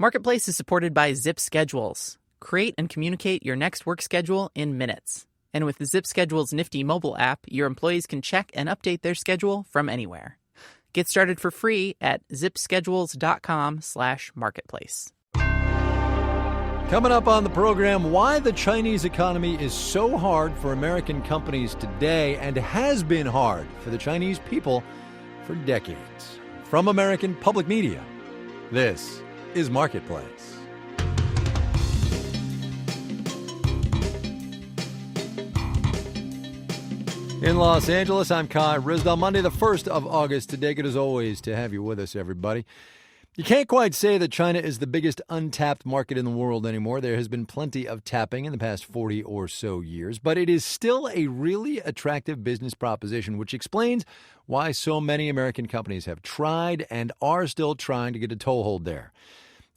Marketplace is supported by Zip Schedules. Create and communicate your next work schedule in minutes. And with the Zip Schedules nifty mobile app, your employees can check and update their schedule from anywhere. Get started for free at zipschedules.com/marketplace. Coming up on the program, why the Chinese economy is so hard for American companies today and has been hard for the Chinese people for decades. From American Public Media, this is Marketplace. In Los Angeles, I'm Kai Rizdal. Monday, the 1st of August. Today, good as always to have you with us, everybody. You can't quite say that China is the biggest untapped market in the world anymore. There has been plenty of tapping in the past 40 or so years, but it is still a really attractive business proposition, which explains why so many American companies have tried and are still trying to get a toehold there.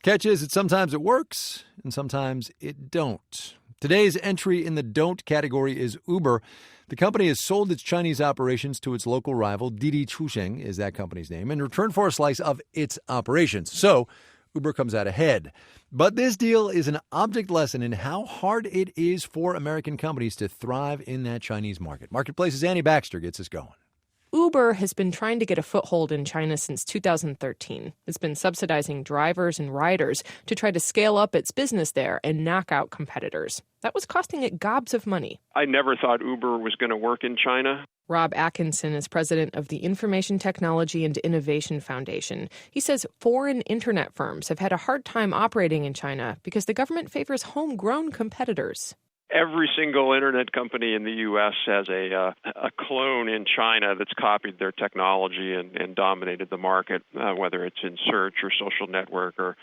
Catch is that sometimes it works and sometimes it don't. Today's entry in the don't category is Uber. The company has sold its Chinese operations to its local rival, Didi Chuxing is that company's name, in return for a slice of its operations. So Uber comes out ahead. But this deal is an object lesson in how hard it is for American companies to thrive in that Chinese market. Marketplace's Annie Baxter gets us going. Uber has been trying to get a foothold in China since 2013. It's been subsidizing drivers and riders to try to scale up its business there and knock out competitors. That was costing it gobs of money. I never thought Uber was going to work in China. Rob Atkinson is president of the Information Technology and Innovation Foundation. He says foreign internet firms have had a hard time operating in China because the government favors homegrown competitors. Every single internet company in the U.S. has a clone in China that's copied their technology and dominated the market, whether it's in search or social network or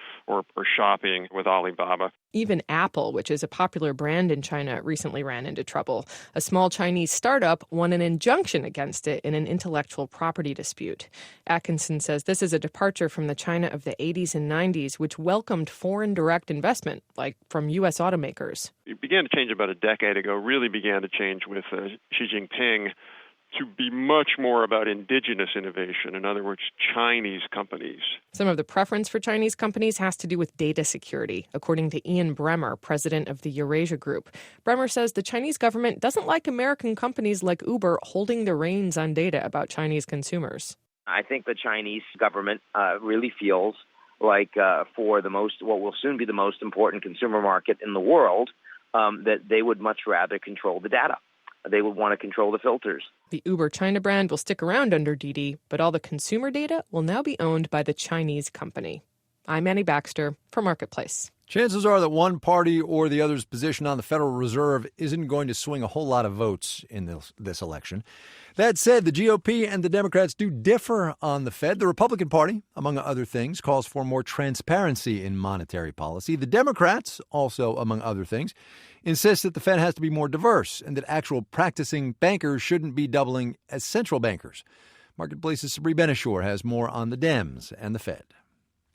shopping with Alibaba. Even Apple, which is a popular brand in China, recently ran into trouble. A small Chinese startup won an injunction against it in an intellectual property dispute. Atkinson says this is a departure from the China of the 80s and 90s, which welcomed foreign direct investment, like from U.S. automakers. It began to change about a decade ago, really began to change with Xi Jinping to be much more about indigenous innovation, in other words, Chinese companies. Some of the preference for Chinese companies has to do with data security, according to Ian Bremer, president of the Eurasia Group. Bremer says the Chinese government doesn't like American companies like Uber holding the reins on data about Chinese consumers. I think the Chinese government really feels like for what will soon be the most important consumer market in the world, that they would much rather control the data. They would want to control the filters. The Uber China brand will stick around under Didi, but all the consumer data will now be owned by the Chinese company. I'm Annie Baxter for Marketplace. Chances are that one party or the other's position on the Federal Reserve isn't going to swing a whole lot of votes in this election. That said, the GOP and the Democrats do differ on the Fed. The Republican Party, among other things, calls for more transparency in monetary policy. The Democrats, also among other things, insist that the Fed has to be more diverse and that actual practicing bankers shouldn't be doubling as central bankers. Marketplace's Sabri Benishore has more on the Dems and the Fed.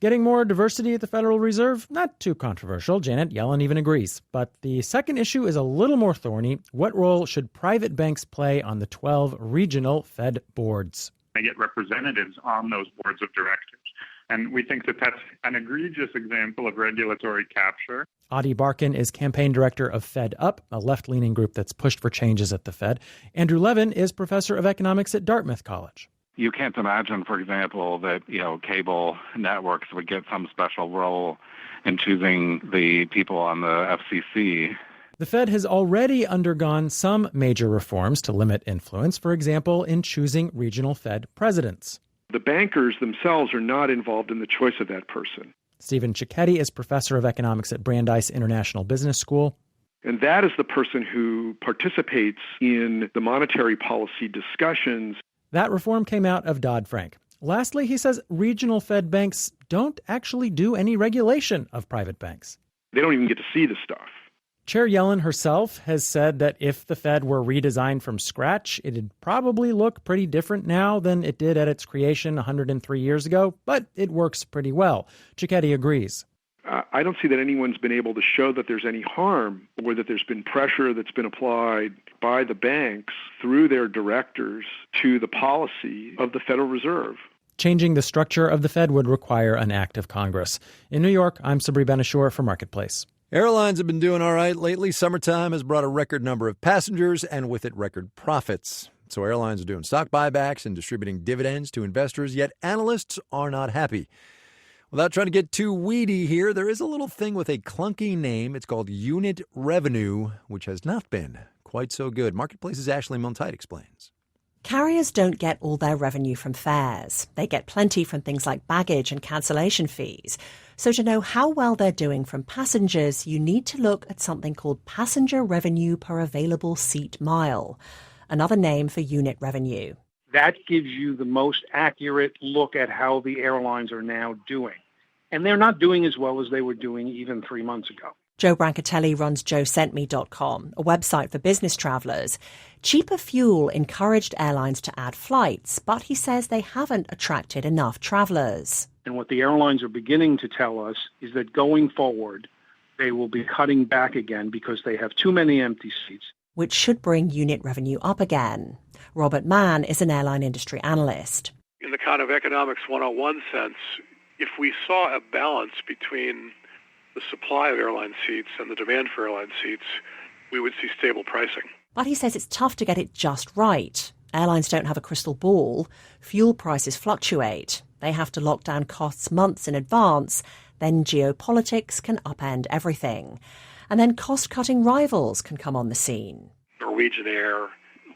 Getting more diversity at the Federal Reserve, not too controversial. Janet Yellen even agrees. But the second issue is a little more thorny. What role should private banks play on the 12 regional Fed boards? They get representatives on those boards of directors. And we think that that's an egregious example of regulatory capture. Adi Barkan is campaign director of Fed Up, a left-leaning group that's pushed for changes at the Fed. Andrew Levin is professor of economics at Dartmouth College. You can't imagine, for example, that, cable networks would get some special role in choosing the people on the FCC. The Fed has already undergone some major reforms to limit influence, for example, in choosing regional Fed presidents. The bankers themselves are not involved in the choice of that person. Stephen Cicchetti is professor of economics at Brandeis International Business School. And that is the person who participates in the monetary policy discussions. That reform came out of Dodd-Frank. Lastly, he says regional Fed banks don't actually do any regulation of private banks. They don't even get to see the stuff. Chair Yellen herself has said that if the Fed were redesigned from scratch, it'd probably look pretty different now than it did at its creation 103 years ago, but it works pretty well. Cicchetti agrees. I don't see that anyone's been able to show that there's any harm or that there's been pressure that's been applied by the banks through their directors to the policy of the Federal Reserve. changing the structure of the Fed would require an act of Congress. In New York, I'm Sabri Benashur for Marketplace. Airlines have been doing all right lately. Summertime has brought a record number of passengers and with it record profits. So airlines are doing stock buybacks and distributing dividends to investors, yet analysts are not happy. Without trying to get too weedy here, there is a little thing with a clunky name. It's called unit revenue, which has not been quite so good. Marketplace's Ashley Milne-Tite explains. Carriers don't get all their revenue from fares. They get plenty from things like baggage and cancellation fees. So to know how well they're doing from passengers, you need to look at something called passenger revenue per available seat mile, another name for unit revenue. That gives you the most accurate look at how the airlines are now doing. And they're not doing as well as they were doing even 3 months ago. Joe Brancatelli runs joesentme.com, a website for business travelers. Cheaper fuel encouraged airlines to add flights, but he says they haven't attracted enough travelers. And what the airlines are beginning to tell us is that going forward, they will be cutting back again because they have too many empty seats, which should bring unit revenue up again. Robert Mann is an airline industry analyst. In the kind of economics 101 sense, if we saw a balance between the supply of airline seats and the demand for airline seats, we would see stable pricing. But he says it's tough to get it just right. Airlines don't have a crystal ball. Fuel prices fluctuate. They have to lock down costs months in advance. Then geopolitics can upend everything. And then cost-cutting rivals can come on the scene. Norwegian Air,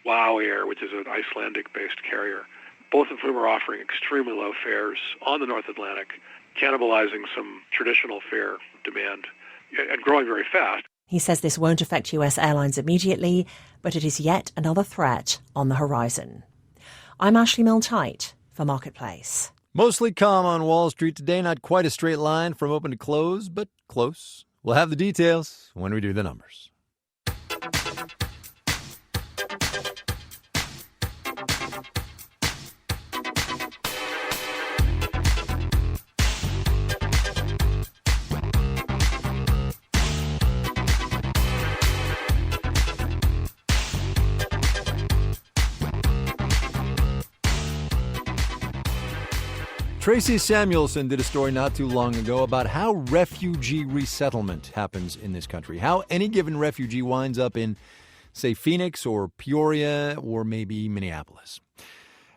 WOW Air, which is an Icelandic-based carrier, both of whom are offering extremely low fares on the North Atlantic, cannibalizing some traditional fare demand and growing very fast. He says this won't affect U.S. airlines immediately, but it is yet another threat on the horizon. I'm Ashley Milne-Tite for Marketplace. Mostly calm on Wall Street today. Not quite a straight line from open to close, but close. We'll have the details when we do the numbers. Tracy Samuelson did a story not too long ago about how refugee resettlement happens in this country, how any given refugee winds up in, say, Phoenix or Peoria or maybe Minneapolis.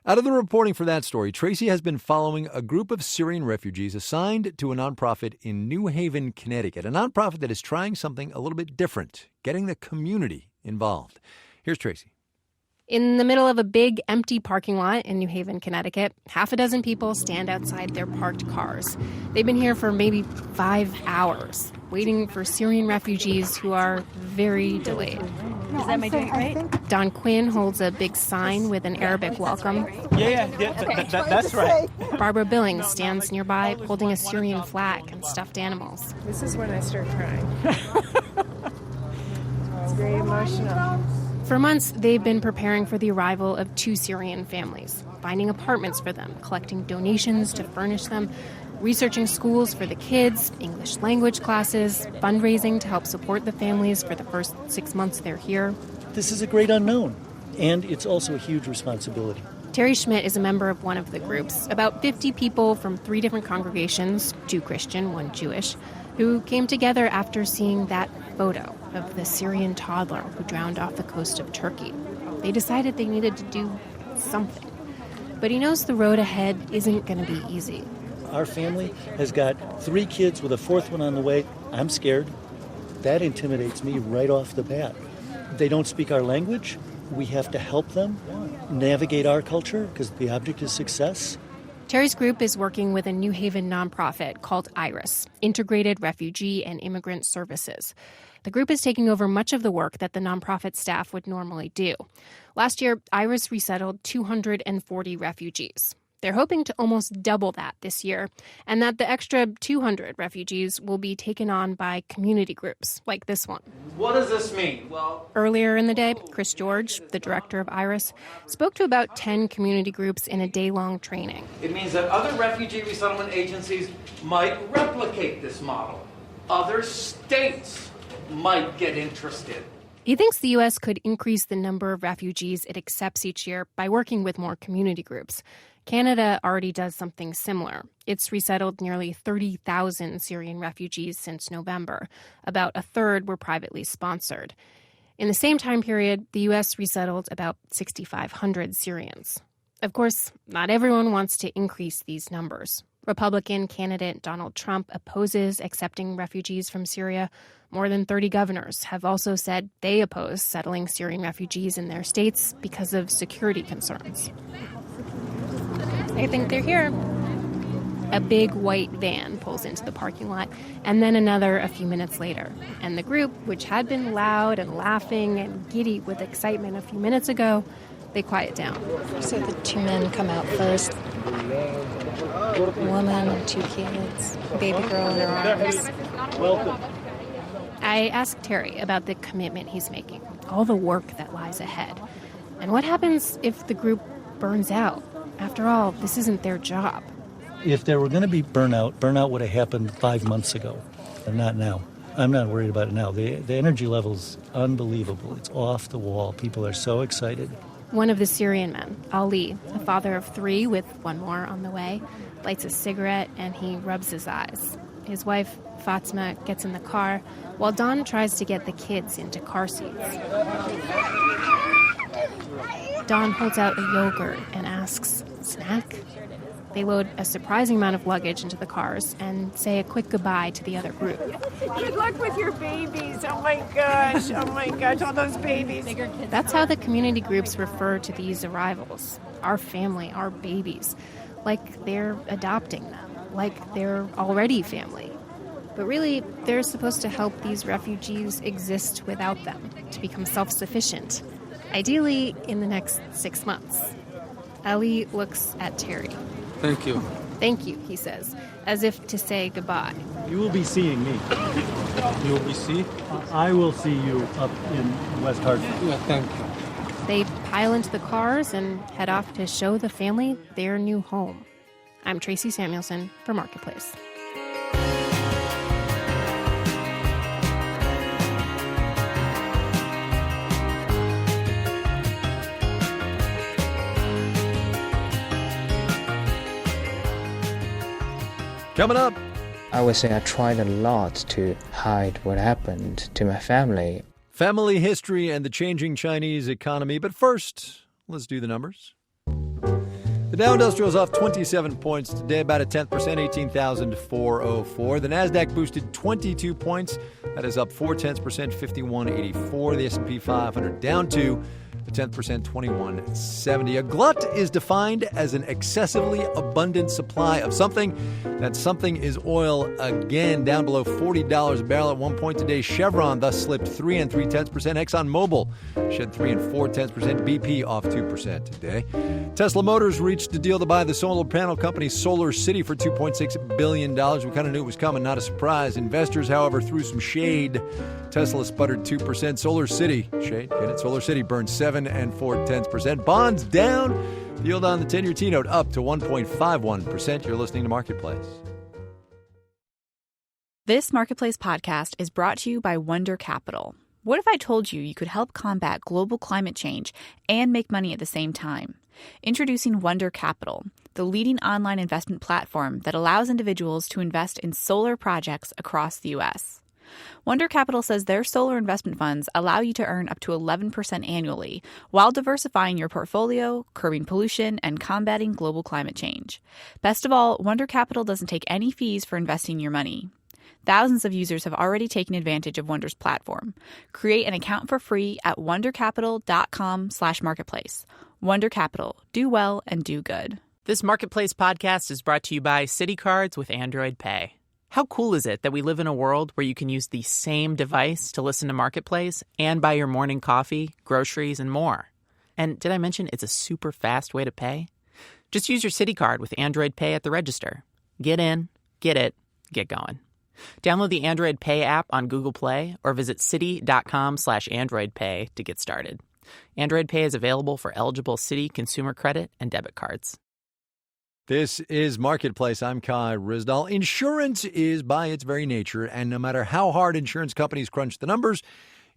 Out of the reporting for that story, Tracy has been following a group of Syrian refugees assigned to a nonprofit in New Haven, Connecticut, a nonprofit that is trying something a little bit different, getting the community involved. Here's Tracy. In the middle of a big, empty parking lot in New Haven, Connecticut, half a dozen people stand outside their parked cars. They've been here for maybe 5 hours, waiting for Syrian refugees who are very delayed. Am I doing it right? Don Quinn holds a big sign with an Arabic welcome. That's right. Barbara Billings stands nearby, holding a Syrian flag and stuffed animals. This is when I start crying. It's very emotional. For months, they've been preparing for the arrival of 2 Syrian families, finding apartments for them, collecting donations to furnish them, researching schools for the kids, English language classes, fundraising to help support the families for the first 6 months they're here. This is a great unknown, and it's also a huge responsibility. Terry Schmidt is a member of one of the groups, about 50 people from 3 different congregations, 2 Christian, 1 Jewish, who came together after seeing that photo of the Syrian toddler who drowned off the coast of Turkey. They decided they needed to do something. But he knows the road ahead isn't going to be easy. Our family has got 3 kids with a 4th one on the way. I'm scared. That intimidates me right off the bat. They don't speak our language. We have to help them navigate our culture because the object is success. Terry's group is working with a New Haven nonprofit called IRIS, Integrated Refugee and Immigrant Services. The group is taking over much of the work that the nonprofit staff would normally do. Last year, IRIS resettled 240 refugees. They're hoping to almost double that this year, and that the extra 200 refugees will be taken on by community groups like this one. What does this mean? Well, earlier in the day, Chris George, the director of IRIS, spoke to about 10 community groups in a day-long training. It means that other refugee resettlement agencies might replicate this model. Other states might get interested. He thinks the U.S. could increase the number of refugees it accepts each year by working with more community groups. Canada already does something similar. It's resettled nearly 30,000 Syrian refugees since November. About a third were privately sponsored. In the same time period, the U.S. resettled about 6,500 Syrians. Of course, not everyone wants to increase these numbers. Republican candidate Donald Trump opposes accepting refugees from Syria. More than 30 governors have also said they oppose settling Syrian refugees in their states because of security concerns. I think they're here. A big white van pulls into the parking lot, and then another a few minutes later. And the group, which had been loud and laughing and giddy with excitement a few minutes ago, they quiet down. So the two men come out first. Woman, two kids, baby girl in her arms. Welcome. I asked Terry about the commitment he's making, all the work that lies ahead. And what happens if the group burns out? After all, this isn't their job. If there were going to be burnout would have happened 5 months ago, and not now. I'm not worried about it now. The energy level's unbelievable. It's off the wall. People are so excited. One of the Syrian men, Ali, a father of 3 with one more on the way, lights a cigarette and he rubs his eyes. His wife, Fatima, gets in the car while Don tries to get the kids into car seats. Don holds out a yogurt and asks, "Snack?" They load a surprising amount of luggage into the cars and say a quick goodbye to the other group. Good luck with your babies. Oh my gosh, all those babies. That's how the community groups refer to these arrivals. Our family, our babies. Like they're adopting them. Like they're already family. But really, they're supposed to help these refugees exist without them, to become self-sufficient. Ideally, in the next 6 months. Ali looks at Terry. Thank you. Thank you, he says, as if to say goodbye. You will be seeing me. You will be seeing? I will see you up in West Hartford. Yeah, thank you. They pile into the cars and head off to show the family their new home. I'm Tracy Samuelson for Marketplace. Coming up. I would say I tried a lot to hide what happened to my family. Family history and the changing Chinese economy. But first, let's do the numbers. The Dow Industrial is off 27 points today, about a 10%, 18,404. The Nasdaq boosted 22 points. That is up 0.4%, 5184. The S&P 500 down 2, a 10%, 2170. A glut is defined as an excessively abundant supply of something. That something is oil, again, down below $40 a barrel at one point today. Chevron thus slipped 3 3/10%. ExxonMobil shed 3 4/10%. BP off 2% today. Tesla Motors reached a deal to buy the solar panel company Solar City for $2.6 billion. We kind of knew it was coming, not a surprise. Investors, however, threw some shade. Tesla sputtered 2%. Solar City, shade, get it? Solar City burned 7 4/10%. Bonds down. Yield on the 10-year T-note up to 1.51%. You're listening to Marketplace. This Marketplace podcast is brought to you by Wonder Capital. What if I told you could help combat global climate change and make money at the same time? Introducing Wonder Capital, the leading online investment platform that allows individuals to invest in solar projects across the U.S. Wonder Capital says their solar investment funds allow you to earn up to 11% annually while diversifying your portfolio, curbing pollution, and combating global climate change. Best of all, Wonder Capital doesn't take any fees for investing your money. Thousands of users have already taken advantage of Wonder's platform. Create an account for free at wondercapital.com/marketplace. Wonder Capital. Do well and do good. This Marketplace podcast is brought to you by Citi Cards with Android Pay. How cool is it that we live in a world where you can use the same device to listen to Marketplace and buy your morning coffee, groceries, and more? And did I mention it's a super fast way to pay? Just use your Citi Card with Android Pay at the register. Get in, get it, get going. Download the Android Pay app on Google Play or visit citi.com/AndroidPay to get started. Android Pay is available for eligible Citi consumer credit and debit cards. This is Marketplace. I'm Kai Rizdal. Insurance is by its very nature, and no matter how hard insurance companies crunch the numbers,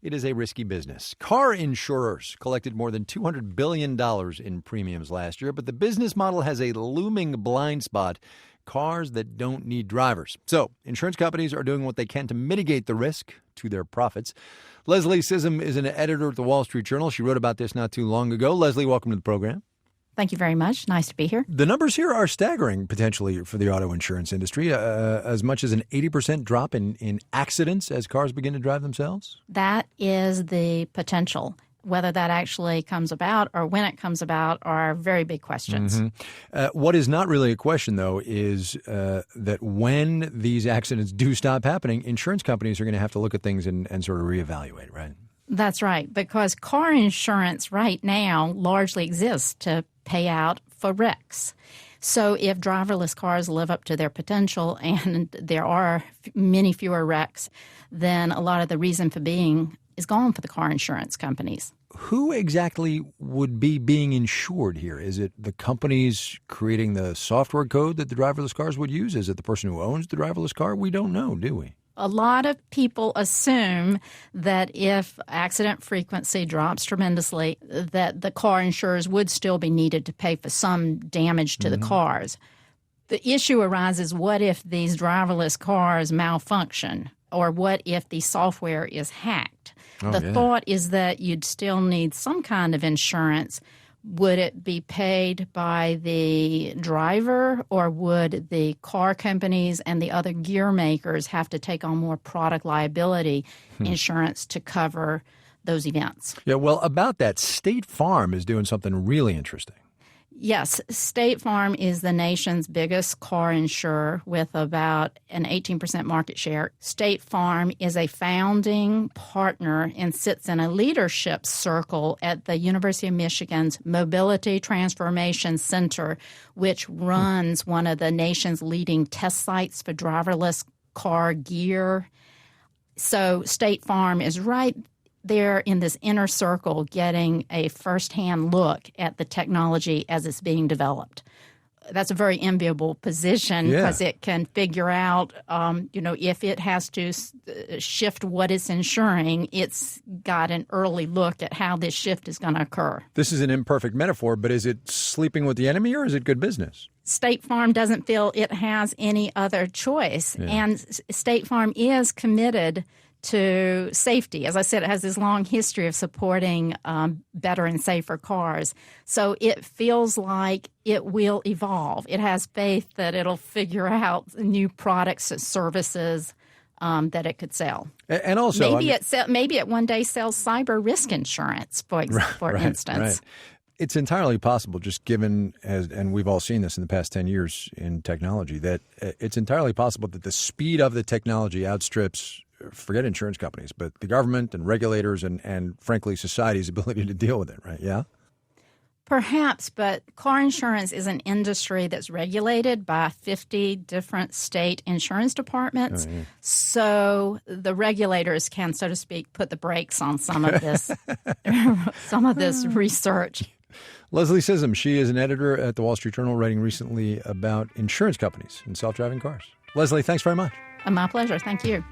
it is a risky business. Car insurers collected more than $200 billion in premiums last year, but the business model has a looming blind spot: cars that don't need drivers. So insurance companies are doing what they can to mitigate the risk to their profits. Leslie Sissom is an editor at the Wall Street Journal. She wrote about this not too long ago. Leslie, welcome to the program. Thank you very much. Nice to be here. The numbers here are staggering, potentially, for the auto insurance industry. As much as an 80% drop in accidents as cars begin to drive themselves? That is the potential. Whether that actually comes about or when it comes about are very big questions. What is not really a question, though, is that when these accidents do stop happening, insurance companies are going to have to look at things and sort of reevaluate, right? That's right, because car insurance right now largely exists to pay out for wrecks. So if driverless cars live up to their potential and there are many fewer wrecks, then a lot of the reason for being is gone for the car insurance companies. Who exactly would be being insured here? Is it the companies creating the software code that the driverless cars would use? Is it the person who owns the driverless car? We don't know, do we? A lot of people assume that if accident frequency drops tremendously, that the car insurers would still be needed to pay for some damage to the cars. The issue arises, what if these driverless cars malfunction? Or what if the software is hacked? Thought is that you'd still need some kind of insurance. Would it be paid by the driver, or would the car companies and the other gear makers have to take on more product liability insurance to cover those events? Yeah, well, about that, State Farm is doing something really interesting. Yes, State Farm is the nation's biggest car insurer with about an 18% market share. State Farm is a founding partner and sits in a leadership circle at the University of Michigan's Mobility Transformation Center, which runs one of the nation's leading test sites for driverless car gear. So State Farm is right there in this inner circle getting a firsthand look at the technology as it's being developed. That's a very enviable position because it can figure out, if it has to shift what it's insuring, it's got an early look at how this shift is going to occur. This is an imperfect metaphor, but is it sleeping with the enemy or is it good business? State Farm doesn't feel it has any other choice. Yeah. And State Farm is committed to safety. As I said, it has this long history of supporting better and safer cars. So it feels like it will evolve. It has faith that it'll figure out new products and services that it could sell. And also, maybe it one day sells cyber risk insurance, for instance. Right. It's entirely possible, just given, and we've all seen this in the past 10 years in technology, that it's entirely possible that the speed of the technology outstrips, forget insurance companies, but the government and regulators and frankly, society's ability to deal with it, right? Yeah? Perhaps, but car insurance is an industry that's regulated by 50 different state insurance departments. Oh, yeah. So the regulators can, so to speak, put the brakes on some of this, research. Leslie Sissom, she is an editor at the Wall Street Journal, writing recently about insurance companies and self-driving cars. Leslie, thanks very much. My pleasure. Thank you.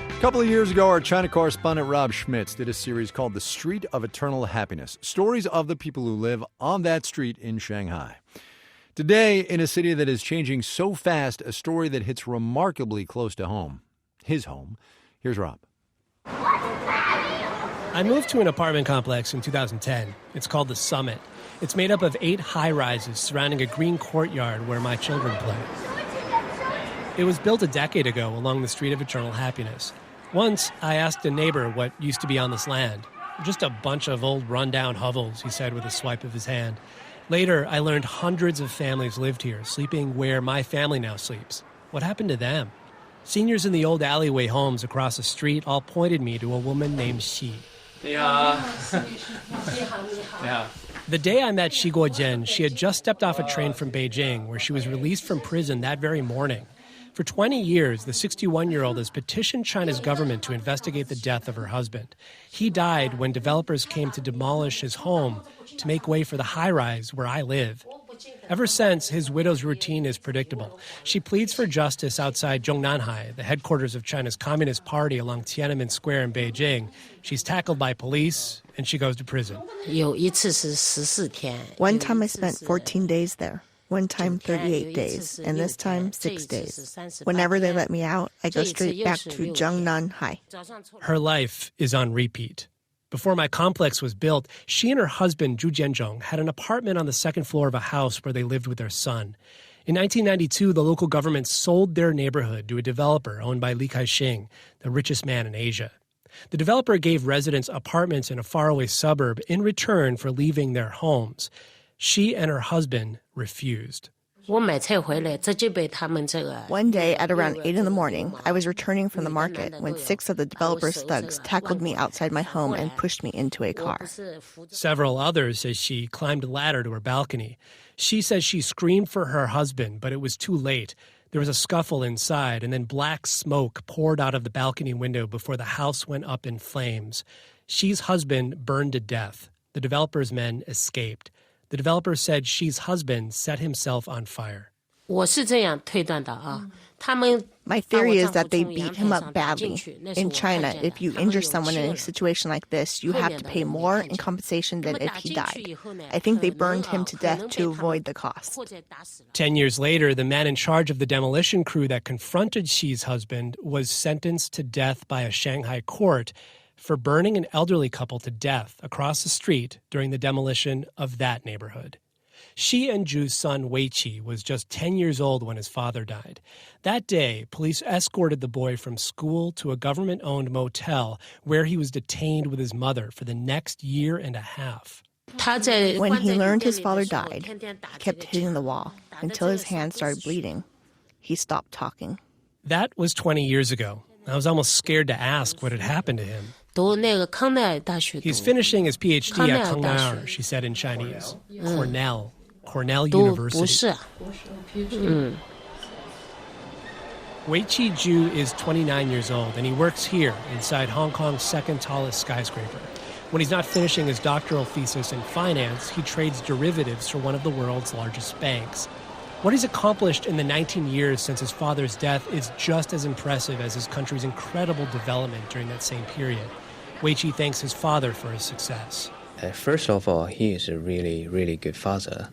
A couple of years ago, our China correspondent Rob Schmitz did a series called The Street of Eternal Happiness, stories of the people who live on that street in Shanghai. Today, in a city that is changing so fast, a story that hits remarkably close to home. His home. Here's Rob. I moved to an apartment complex in 2010. It's called The Summit. It's made up of 8 high-rises surrounding a green courtyard where my children play. It was built a decade ago along the Street of Eternal Happiness. Once, I asked a neighbor what used to be on this land. Just a bunch of old run-down hovels, he said with a swipe of his hand. Later, I learned hundreds of families lived here, sleeping where my family now sleeps. What happened to them? Seniors in the old alleyway homes across the street all pointed me to a woman named Xi. Yeah. The day I met Xi Guojian, she had just stepped off a train from Beijing, where she was released from prison that very morning. For 20 years, the 61-year-old has petitioned China's government to investigate the death of her husband. He died when developers came to demolish his home to make way for the high-rise where I live. Ever since, his widow's routine is predictable. She pleads for justice outside Zhongnanhai, the headquarters of China's Communist Party along Tiananmen Square in Beijing. She's tackled by police, and she goes to prison. One time I spent 14 days there. One time 38 days, and this time 6 days. Whenever they let me out, I go straight back to Zhongnanhai. Her life is on repeat. Before my complex was built, she and her husband, Zhu Jianzhong, had an apartment on the second floor of a house where they lived with their son. In 1992, the local government sold their neighborhood to a developer owned by Li Ka-shing, the richest man in Asia. The developer gave residents apartments in a faraway suburb in return for leaving their homes. She and her husband refused. One day at around 8 in the morning, I was returning from the market when 6 of the developer's thugs tackled me outside my home and pushed me into a car. Several others say she climbed a ladder to her balcony. She says she screamed for her husband, but it was too late. There was a scuffle inside, and then black smoke poured out of the balcony window before the house went up in flames. She's husband burned to death. The developer's men escaped. The developer said she's husband set himself on fire. My theory is that they beat him up badly. In China, if you injure someone in a situation like this, you have to pay more in compensation than if he died. I think they burned him to death to avoid the cost. 10 years later, the man in charge of the demolition crew that confronted Xi's husband was sentenced to death by a Shanghai court for burning an elderly couple to death across the street during the demolition of that neighborhood. Xi and Zhu's son Weiqi was just 10 years old when his father died. That day, police escorted the boy from school to a government-owned motel where he was detained with his mother for the next year and a half. When he learned his father died, he kept hitting the wall until his hands started bleeding. He stopped talking. That was 20 years ago. I was almost scared to ask what had happened to him. He's finishing his PhD at Kangnaer, she said in Chinese. Cornell University. Weiqi Zhu is 29 years old, and he works here inside Hong Kong's second tallest skyscraper. When he's not finishing his doctoral thesis in finance, he trades derivatives for one of the world's largest banks. What he's accomplished in the 19 years since his father's death is just as impressive as his country's incredible development during that same period. Weiqi thanks his father for his success. First of all, he is a really, really good father.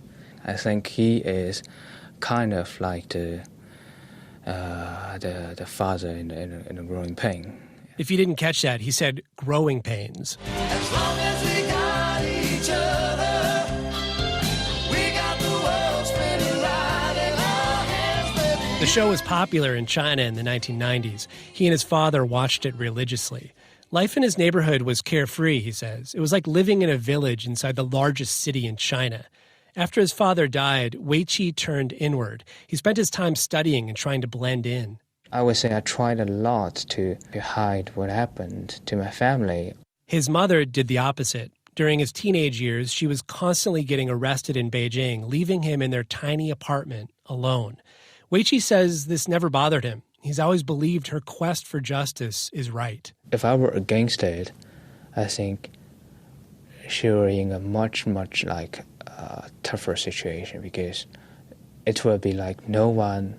I think he is kind of like the father in the growing pain. If you didn't catch that, he said growing pains. As long as we got each other, we got the world spinning right in our hands, baby. The show was popular in China in the 1990s. He and his father watched it religiously. Life in his neighborhood was carefree, he says. It was like living in a village inside the largest city in China. After his father died, Weiqi turned inward. He spent his time studying and trying to blend in. I would say I tried a lot to hide what happened to my family. His mother did the opposite. During his teenage years, she was constantly getting arrested in Beijing, leaving him in their tiny apartment alone. Weiqi says this never bothered him. He's always believed her quest for justice is right. If I were against it, I think she were in a much tougher situation, because it would be like no one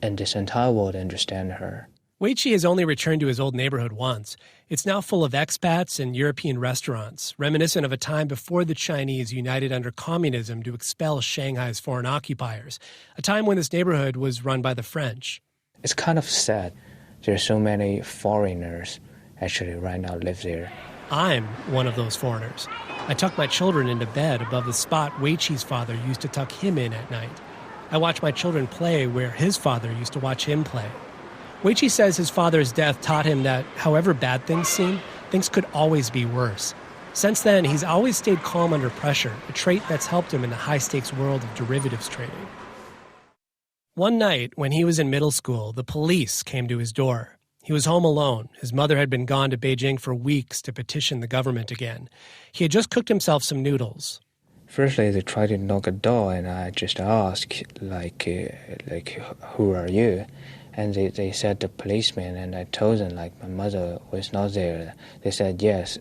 in this entire world understand her. Weiqi has only returned to his old neighborhood once. It's now full of expats and European restaurants, reminiscent of a time before the Chinese united under communism to expel Shanghai's foreign occupiers, a time when this neighborhood was run by the French. It's kind of sad. There's so many foreigners actually right now live there. I'm one of those foreigners. I tuck my children into bed above the spot Weiqi's father used to tuck him in at night. I watch my children play where his father used to watch him play. Weiqi says his father's death taught him that however bad things seem, things could always be worse. Since then, he's always stayed calm under pressure, a trait that's helped him in the high-stakes world of derivatives trading. One night, when he was in middle school, the police came to his door. He was home alone. His mother had been gone to Beijing for weeks to petition the government again. He had just cooked himself some noodles. Firstly, they tried to knock a door, and I just asked, who are you? And they said the policeman, and I told them, like, my mother was not there. They said, yes,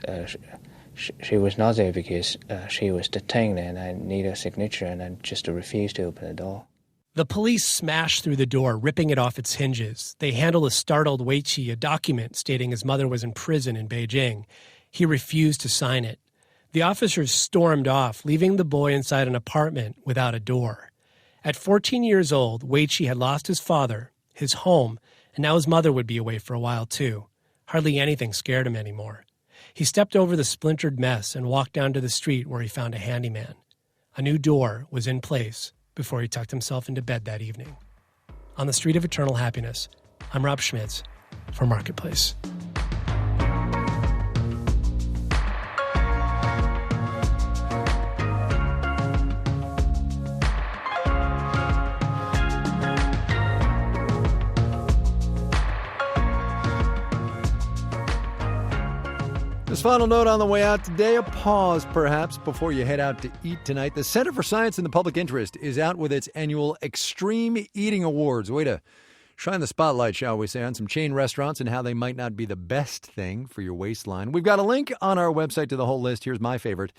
she was not there because she was detained, and I need a signature, and I just refused to open the door. The police smashed through the door, ripping it off its hinges. They handed a startled Weiqi a document stating his mother was in prison in Beijing. He refused to sign it. The officers stormed off, leaving the boy inside an apartment without a door. At 14 years old, Weiqi had lost his father, his home, and now his mother would be away for a while too. Hardly anything scared him anymore. He stepped over the splintered mess and walked down to the street where he found a handyman. A new door was in place before he tucked himself into bed that evening. On the Street of Eternal Happiness, I'm Rob Schmitz for Marketplace. This final note on the way out today, a pause perhaps before you head out to eat tonight. The Center for Science and the Public Interest is out with its annual Extreme Eating Awards. Way to shine the spotlight, shall we say, on some chain restaurants and how they might not be the best thing for your waistline. We've got a link on our website to the whole list. Here's my favorite.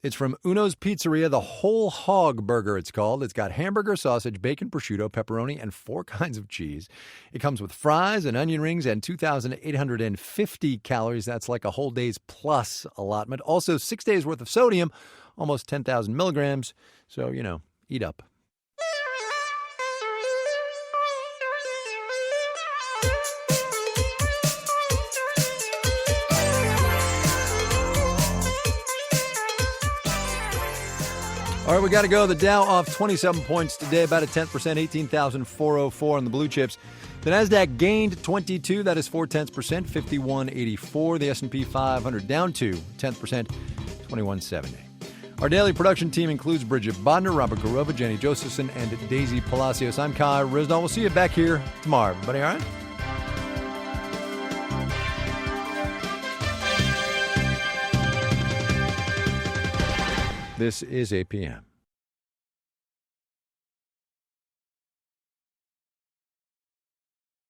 It's from Uno's Pizzeria, the Whole Hog Burger, it's called. It's got hamburger, sausage, bacon, prosciutto, pepperoni, and 4 kinds of cheese. It comes with fries and onion rings and 2,850 calories. That's like a whole day's plus allotment. Also, 6 days worth of sodium, almost 10,000 milligrams. So, eat up. All right, we got to go. The Dow off 27 points today, about a 10%, 18,404 on the blue chips. The Nasdaq gained 22, that is 0.4%, 5184. The S&P 500 down 2, 10%, 2170. Our daily production team includes Bridget Bodner, Robert Garova, Jenny Josephson, and Daisy Palacios. I'm Kai Risdall. We'll see you back here tomorrow. Everybody all right? This is APM.